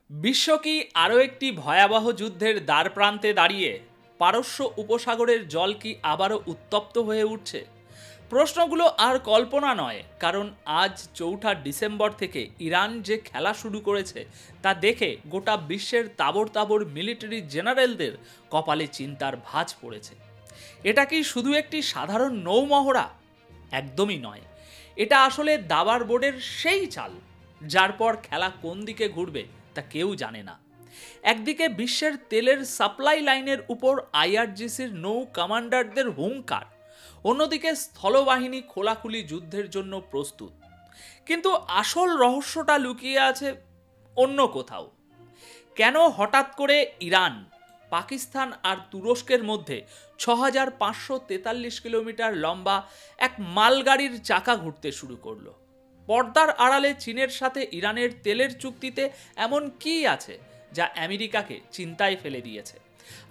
বিশ্ব কি আরও একটি ভয়াবহ যুদ্ধের দ্বারপ্রান্তে দাঁড়িয়ে? পারস্য উপসাগরের জল কি আবারও উত্তপ্ত হয়ে উঠছে? প্রশ্নগুলো আর কল্পনা নয়, কারণ আজ 4 ডিসেম্বর থেকে ইরান যে খেলা শুরু করেছে তা দেখে গোটা বিশ্বের তাবড় তাবড় মিলিটারি জেনারেলদের কপালে চিন্তার ভাঁজ পড়েছে। এটা কি শুধু একটি সাধারণ নৌমহড়া? একদমই নয়। এটা আসলে দাবার বোর্ডের সেই চাল যার পর খেলা কোন দিকে ঘুরবে তা কেউ জানে না। একদিকে বিশ্বের তেলের সাপ্লাই লাইনের উপর আইআরজিসির নৌ কমান্ডারদের হুঙ্কার, অন্যদিকে স্থলবাহিনী খোলাখুলি যুদ্ধের জন্য প্রস্তুত। কিন্তু আসল রহস্যটা লুকিয়ে আছে অন্য কোথাও। কেন হঠাৎ করে ইরান, পাকিস্তান আর তুরস্কের মধ্যে 6543 কিলোমিটার লম্বা এক মালগাড়ির চাকা ঘুরতে শুরু করলো? পর্দার আড়ালে চীনের সাথে ইরানের তেলের চুক্তিতে এমন কি আছে যা আমেরিকাকে চিন্তায় ফেলে দিয়েছে?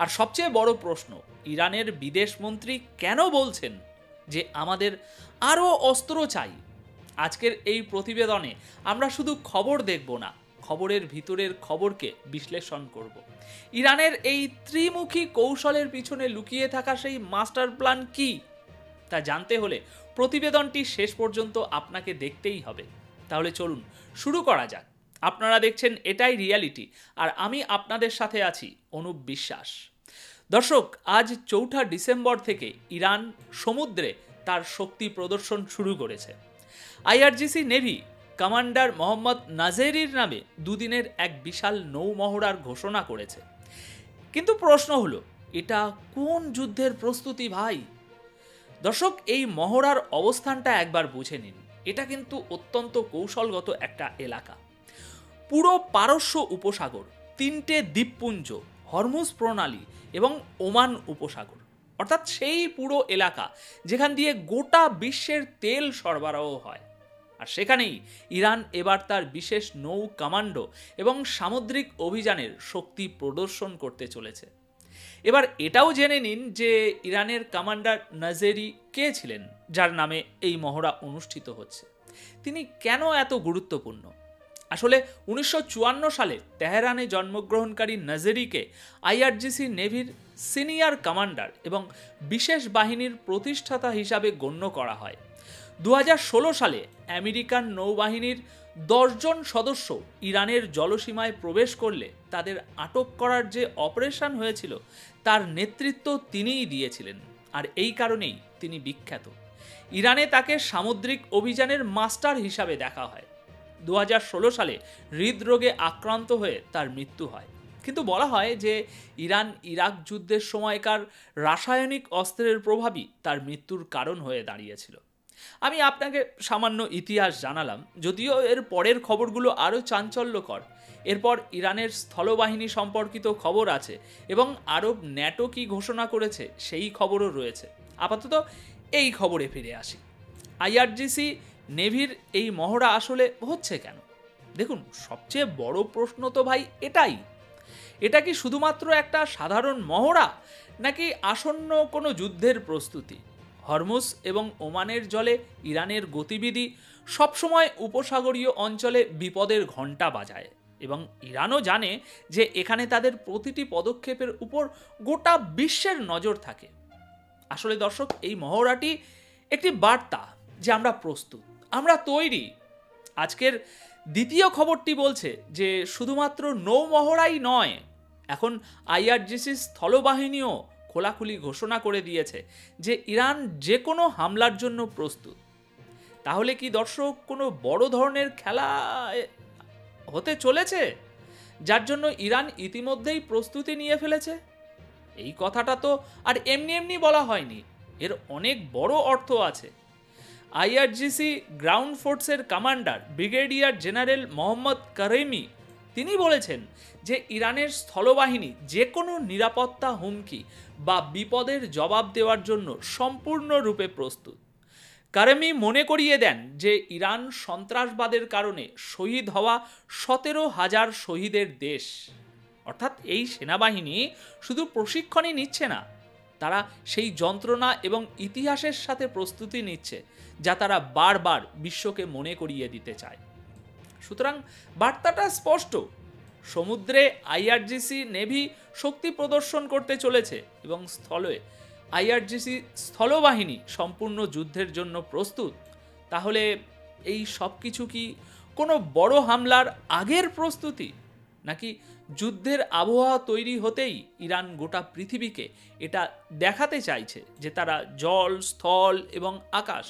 আর সবচেয়ে বড় প্রশ্ন, ইরানের বিদেশমন্ত্রী কেন বলছেন যে আমাদের আরও অস্ত্র চাই? আজকের এই প্রতিবেদনে আমরা শুধু খবর দেখব না, খবরের ভিতরের খবরকে বিশ্লেষণ করব। ইরানের এই ত্রিমুখী কৌশলের পিছনে লুকিয়ে থাকা সেই মাস্টার প্ল্যান কি তা জানতে হলে প্রতিবেদনটি শেষ পর্যন্ত আপনাকে দেখতেই হবে। তাহলে চলুন শুরু করা যাক। আপনারা দেখছেন এটাই রিয়ালিটি, আর আমি আপনাদের সাথে আছি অনুপ বিশ্বাস। দর্শক, আজ 4 ডিসেম্বর থেকে ইরান সমুদ্রে তার শক্তি প্রদর্শন শুরু করেছে। আইআরজিসি নেভি কমান্ডার মোহাম্মদ নাজেরির নামে দুদিনের এক বিশাল নৌমহড়ার ঘোষণা করেছে। কিন্তু প্রশ্ন হলো, এটা কোন যুদ্ধের প্রস্তুতি ভাই? দর্শক, এই মহড়ার অবস্থানটা একবার বুঝে নিন। এটা কিন্তু অত্যন্ত কৌশলগত একটা এলাকা। পুরো পারস্য উপসাগর, 3টে দ্বীপপুঞ্জ, হরমুজ প্রণালী এবং ওমান উপসাগর, অর্থাৎ সেই পুরো এলাকা যেখান দিয়ে গোটা বিশ্বের তেল সরবরাহ হয়। আর সেখানেই ইরান এবার তার বিশেষ নৌ কমান্ডো এবং সামুদ্রিক অভিযানের শক্তি প্রদর্শন করতে চলেছে। এবার এটাও জেনে নিন যে ইরানের কমান্ডার নাজেরি কে ছিলেন, যার নামে এই মহড়া অনুষ্ঠিত হচ্ছে। তিনি কেন এত গুরুত্বপূর্ণ? আসলে 1954 সালে তেহরানে জন্মগ্রহণকারী নাজেরিকে আইআরজিসি নেভির সিনিয়র কমান্ডার এবং বিশেষ বাহিনীর প্রতিষ্ঠাতা হিসাবে গণ্য করা হয়। 2016 সালে আমেরিকান নৌবাহিনীর 10 জন সদস্য ইরানের জলসীমায় প্রবেশ করলে তাদের আটক করার যে অপারেশন হয়েছিল তার নেতৃত্ব তিনিই দিয়েছিলেন, আর এই কারণেই তিনি বিখ্যাত। ইরানে তাকে সামুদ্রিক অভিযানের মাস্টার হিসাবে দেখা হয়। 2016 সালে হৃদরোগে আক্রান্ত হয়ে তার মৃত্যু হয়। কিন্তু বলা হয় যে ইরান ইরাক যুদ্ধের সময়কার রাসায়নিক অস্ত্রের প্রভাবই তার মৃত্যুর কারণ হয়ে দাঁড়িয়েছিল। আমি আপনাকে সামান্য ইতিহাস জানালাম, যদিও এর পরের খবরগুলো আরও চাঞ্চল্যকর। এরপর ইরানের স্থলবাহিনী সম্পর্কিত খবর আছে এবং আরব ন্যাটো কি ঘোষণা করেছে সেই খবরও রয়েছে। আপাতত এই খবরে ফিরে আসি। আইআরজিসি নেভির এই মহড়া আসলে হচ্ছে কেন? দেখুন, সবচেয়ে বড় প্রশ্ন তো ভাই এটাই। এটা কি শুধুমাত্র একটা সাধারণ মহড়া, নাকি আসন্ন কোনো যুদ্ধের প্রস্তুতি? হরমুজ এবং ওমানের জলে ইরানের গতিবিধি সবসময় উপসাগরীয় অঞ্চলে বিপদের ঘণ্টা বাজায়, এবং ইরানও জানে যে এখানে তাদের প্রতিটি পদক্ষেপের উপর গোটা বিশ্বের নজর থাকে। আসলে দর্শক, এই মহড়াটি একটি বার্তা যে আমরা প্রস্তুত, আমরা তৈরি। আজকের দ্বিতীয় খবরটি বলছে যে শুধুমাত্র নৌমহড়াই নয়, এখন আইআরজিসি স্থলবাহিনীও খোলাখুলি ঘোষণা করে দিয়েছে যে ইরান যে কোনো হামলার জন্য প্রস্তুত। তাহলে কি দর্শক কোনো বড় ধরনের খেলা হতে চলেছে, যার জন্য ইরান ইতিমধ্যেই প্রস্তুতি নিয়ে ফেলেছে? এই কথাটা তো আর এমনি এমনি বলা হয়নি, এর অনেক বড় অর্থ আছে। আইআরজিসি গ্রাউন্ড ফোর্সের কমান্ডার ব্রিগেডিয়ার জেনারেল মোহাম্মদ কারেমি তিনি বলেছেন যে ইরানের স্থলবাহিনী যে কোনো নিরাপত্তা হুমকি বা বিপদের জবাব দেওয়ার জন্য সম্পূর্ণরূপে প্রস্তুত। কারেমি মনে করিয়ে দেন যে ইরান সন্ত্রাসবাদের কারণে শহীদ হওয়া 17,000 শহীদের দেশ। অর্থাৎ এই সেনাবাহিনী শুধু প্রশিক্ষণই নিচ্ছে না, তারা সেই যন্ত্রণা এবং ইতিহাসের সাথে প্রস্তুতি নিচ্ছে যা তারা বারবার বিশ্বকে মনে করিয়ে দিতে চায়। সুতরাং বার্তাটা স্পষ্ট, সমুদ্রে আইআরজিসি নেভি শক্তি প্রদর্শন করতে চলেছে এবং স্থলে আইআরজিসি স্থলবাহিনী সম্পূর্ণ যুদ্ধের জন্য প্রস্তুত। তাহলে এই সব কিছু কি কোনো বড় হামলার আগের প্রস্তুতি, নাকি যুদ্ধের আবহাওয়া তৈরি হতেই ইরান গোটা পৃথিবীকে এটা দেখাতে চাইছে যে তারা জল, স্থল এবং আকাশ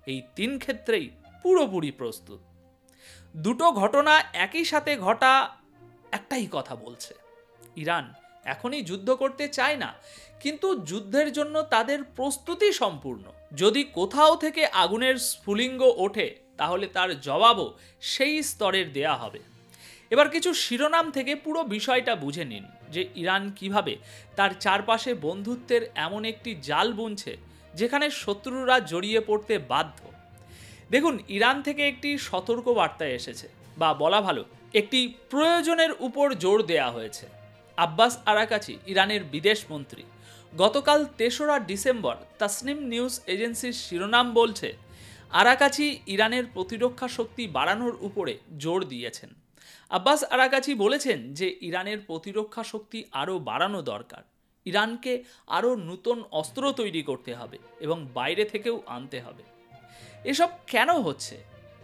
এই তিন ক্ষেত্রেই পুরোপুরি প্রস্তুত? দুটো ঘটনা একই সাথে ঘটা একটাই কথা বলছে, ইরান এখনই যুদ্ধ করতে চায় না, কিন্তু যুদ্ধের জন্য তাদের প্রস্তুতি সম্পূর্ণ। যদি কোথাও থেকে আগুনের স্ফুলিঙ্গ ওঠে তাহলে তার জবাবও সেই স্তরের দেয়া হবে। এবার কিছু শিরোনাম থেকে পুরো বিষয়টা বুঝে নিন যে ইরান কিভাবে তার চারপাশে বন্ধুত্বের এমন একটি জাল বুনছে যেখানে শত্রুরা জড়িয়ে পড়তে বাধ্য। দেখুন, ইরান থেকে একটি সতর্ক বার্তা এসেছে, বা বলা ভালো একটি প্রয়োজনের উপর জোর দেয়া হয়েছে। আব্বাস আরাকাচি, ইরানের বিদেশ মন্ত্রী, গতকাল ৩রা ডিসেম্বর তাসনিম নিউজ এজেন্সির শিরোনাম বলছে, আরাকাচি ইরানের প্রতিরক্ষা শক্তি বাড়ানোর উপরে জোর দিয়েছেন। আব্বাস আরাকাচি বলেছেন যে ইরানের প্রতিরক্ষা শক্তি আরও বাড়ানো দরকার। ইরানকে আরও নতুন অস্ত্র তৈরি করতে হবে এবং বাইরে থেকেও আনতে হবে। এসব কেন হচ্ছে?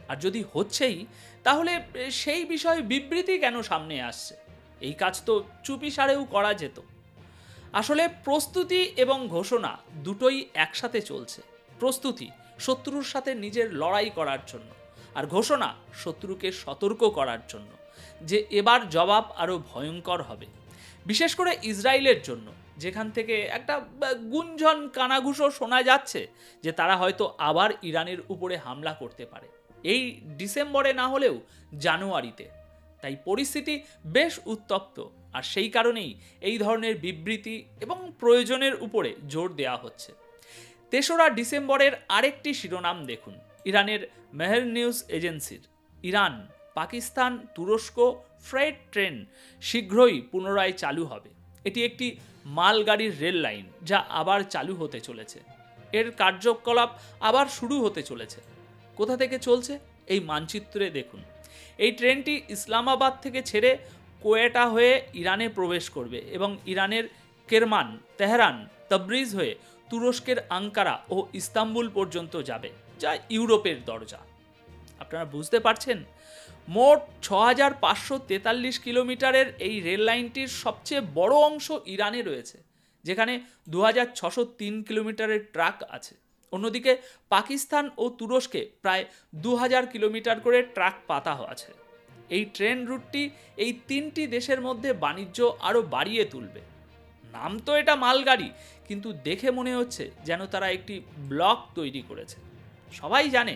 আর যদি হচ্ছেই, তাহলে সেই বিষয়ে বিবৃতি কেন সামনে আসছে? এই কাজ তো চুপিসারেও করা যেত। আসলে প্রস্তুতি এবং ঘোষণা দুটোই একসাথে চলছে। প্রস্তুতি শত্রুর সাথে নিজের লড়াই করার জন্য, আর ঘোষণা শত্রুকে সতর্ক করার জন্য যে এবার জবাব আরও ভয়ঙ্কর হবে। বিশেষ করে ইসরায়েলের জন্য, যেখান থেকে একটা গুঞ্জন কানাঘুষো শোনা যাচ্ছে যে তারা হয়তো আবার ইরানের উপরে হামলা করতে পারে, এই ডিসেম্বরে না হলেও জানুয়ারিতে। তাই পরিস্থিতি বেশ উত্তপ্ত, আর সেই কারণেই এই ধরনের বিবৃতি এবং প্রয়োজনের উপরে জোর দেওয়া হচ্ছে। ৩রা ডিসেম্বরের আরেকটি শিরোনাম দেখুন ইরানের মেহের নিউজ এজেন্সির, ইরান, পাকিস্তান, তুরস্ক ফ্রেট ট্রেন শীঘ্রই পুনরায় চালু হবে। এটি একটি মালগাড়ির রেল লাইন যা আবার চালু হতে চলেছে। এর কার্যকলাপ আবার শুরু হতে চলেছে। কোথা থেকে চলছে? এই মানচিত্রে দেখুন। এই ট্রেনটি ইসলামাবাদ থেকে ছেড়ে কোয়েটা হয়ে ইরানে প্রবেশ করবে এবং ইরানের কেরমান, তেহরান, তবরিজ হয়ে তুরস্কের আঙ্কারা ও ইস্তাম্বুল পর্যন্ত যাবে, যা ইউরোপের দরজা। আপনারা বুঝতে পারছেন, মোট ৬৫৪৩ কিলোমিটারের এই রেল লাইনটির সবচেয়ে বড় অংশ ইরানে রয়েছে, যেখানে ২৬০৩ কিলোমিটারের ট্র্যাক আছে। অন্যদিকে পাকিস্তান ও তুরস্কে প্রায় ২০০০ কিলোমিটার করে ট্র্যাক পাতা আছে। এই ট্রেন রুটটি এই তিনটি দেশের মধ্যে বাণিজ্য আরও বাড়িয়ে তুলবে। নাম তো এটা মালগাড়ি, কিন্তু দেখে মনে হচ্ছে যেন তারা একটি ব্লক তৈরি করেছে। সবাই জানে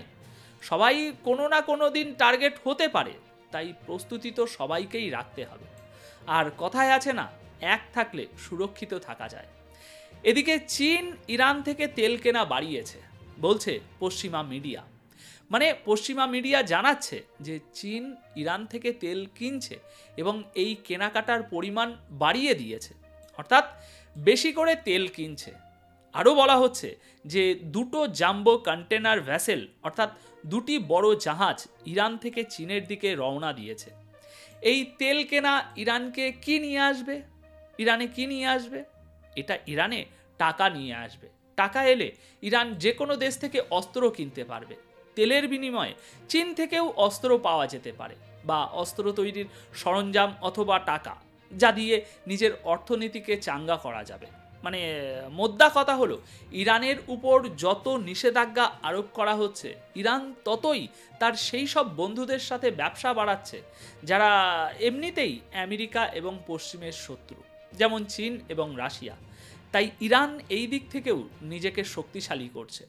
সবাই কোনো না কোনো দিন টার্গেট হতে পারে, তাই প্রস্তুতি তো সবাইকেই রাখতে হবে। আর কথায় আছে না, এক থাকলে সুরক্ষিত থাকা যায়। এদিকে চীন ইরান থেকে তেল কেনা বাড়িয়েছে বলছে পশ্চিমা মিডিয়া। মানে পশ্চিমা মিডিয়া জানাচ্ছে যে চীন ইরান থেকে তেল কিনছে এবং এই কেনাকাটার পরিমাণ বাড়িয়ে দিয়েছে, অর্থাৎ বেশি করে তেল কিনছে। আরও বলা হচ্ছে যে দুটো জাম্বো কন্টেনার ভ্যাসেল, অর্থাৎ দুটি বড় জাহাজ ইরান থেকে চীনের দিকে রওনা দিয়েছে। এই তেল কেনা ইরানকে কি নিয়ে আসবে? ইরানে কি নিয়ে আসবে? এটা ইরানে টাকা নিয়ে আসবে। টাকা এলে ইরান যে কোনো দেশ থেকে অস্ত্র কিনতে পারবে। তেলের বিনিময়ে চীন থেকেও অস্ত্র পাওয়া যেতে পারে, বা অস্ত্র তৈরির সরঞ্জাম অথবা টাকা, যা দিয়ে নিজের অর্থনীতিকে চাঙ্গা করা যাবে। মানে মোদ্দা কথা হলো, ইরানের উপর যত নিষেধাজ্ঞা আরোপ করা হচ্ছে, ইরান ততই তার সেই সব বন্ধুদের সাথে ব্যবসা বাড়াচ্ছে যারা এমনিতেই আমেরিকা এবং পশ্চিমের শত্রু, যেমন চীন এবং রাশিয়া। তাই ইরান এই দিক থেকেও নিজেকে শক্তিশালী করছে।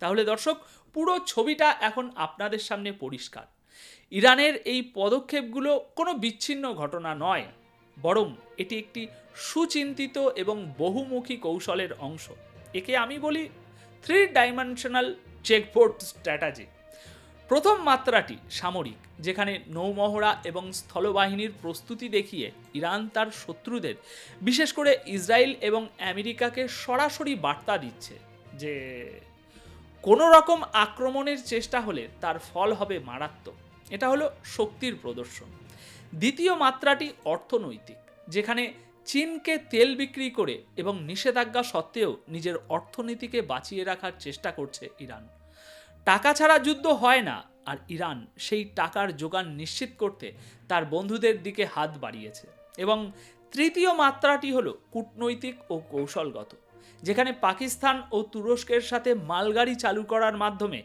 তাহলে দর্শক, পুরো ছবিটা এখন আপনাদের সামনে পরিষ্কার। ইরানের এই পদক্ষেপগুলো কোনো বিচ্ছিন্ন ঘটনা নয়, বরং এটি একটি সুচিন্তিত এবং বহুমুখী কৌশলের অংশ। একে আমি বলি 3 ডাইমেনশনাল চেকবোর্ড স্ট্র্যাটেজি। প্রথম মাত্রাটি সামরিক, যেখানে নৌমহড়া এবং স্থলবাহিনীর প্রস্তুতি দেখিয়ে ইরান তার শত্রুদের, বিশেষ করে ইসরায়েল এবং আমেরিকাকে সরাসরি বার্তা দিচ্ছে যে কোনো রকম আক্রমণের চেষ্টা হলে তার ফল হবে মারাত্মক। এটা হলো শক্তির প্রদর্শন। দ্বিতীয় মাত্রাটি অর্থনৈতিক, যেখানে চীনকে তেল বিক্রি করে এবং নিষেধাজ্ঞা সত্ত্বেও নিজের অর্থনীতিকে বাঁচিয়ে রাখার চেষ্টা করছে ইরান। টাকা ছাড়া যুদ্ধ হয় না, আর ইরান সেই টাকার যোগান নিশ্চিত করতে তার বন্ধুদের দিকে হাত বাড়িয়েছে। এবং তৃতীয় মাত্রাটি হলো কূটনৈতিক ও কৌশলগত, যেখানে পাকিস্তান ও তুরস্কের সাথে মালগাড়ি চালু করার মাধ্যমে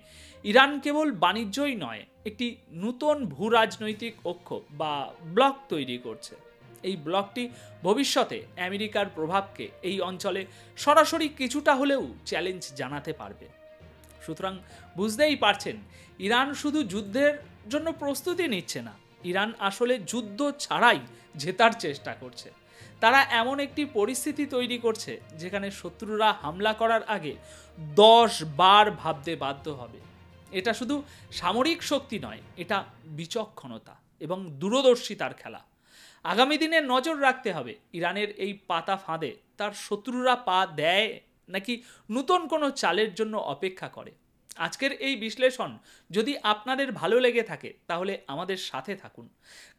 ইরান কেবল বাণিজ্যই নয়, একটি নূতন ভূরাজনৈতিক অক্ষ বা ব্লক তৈরি করছে। এই ব্লকটি ভবিষ্যতে আমেরিকার প্রভাবকে এই অঞ্চলে সরাসরি কিছুটা হলেও চ্যালেঞ্জ জানাতে পারবে। সুতরাং বুঝতেই পারছেন, ইরান শুধু যুদ্ধের জন্য প্রস্তুতি নিচ্ছে না, ইরান আসলে যুদ্ধ ছাড়াই জেতার চেষ্টা করছে। তারা এমন একটি পরিস্থিতি তৈরি করছে যেখানে শত্রুরা হামলা করার আগে 10 বার ভাবতে বাধ্য হবে। এটা শুধু সামরিক শক্তি নয়, এটা বিচক্ষণতা এবং দূরদর্শিতার খেলা। আগামী দিনে নজর রাখতে হবে ইরানের এই পাতা ফাঁদে তার শত্রুরা পা দেয় নাকি নতুন কোনো চালের জন্য অপেক্ষা করে। আজকের এই বিশ্লেষণ যদি আপনাদের ভালো লেগে থাকে তাহলে আমাদের সাথে থাকুন,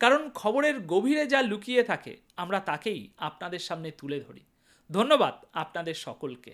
কারণ খবরের গভীরে যা লুকিয়ে থাকে আমরা তাকেই আপনাদের সামনে তুলে ধরি। ধন্যবাদ আপনাদের সকলকে।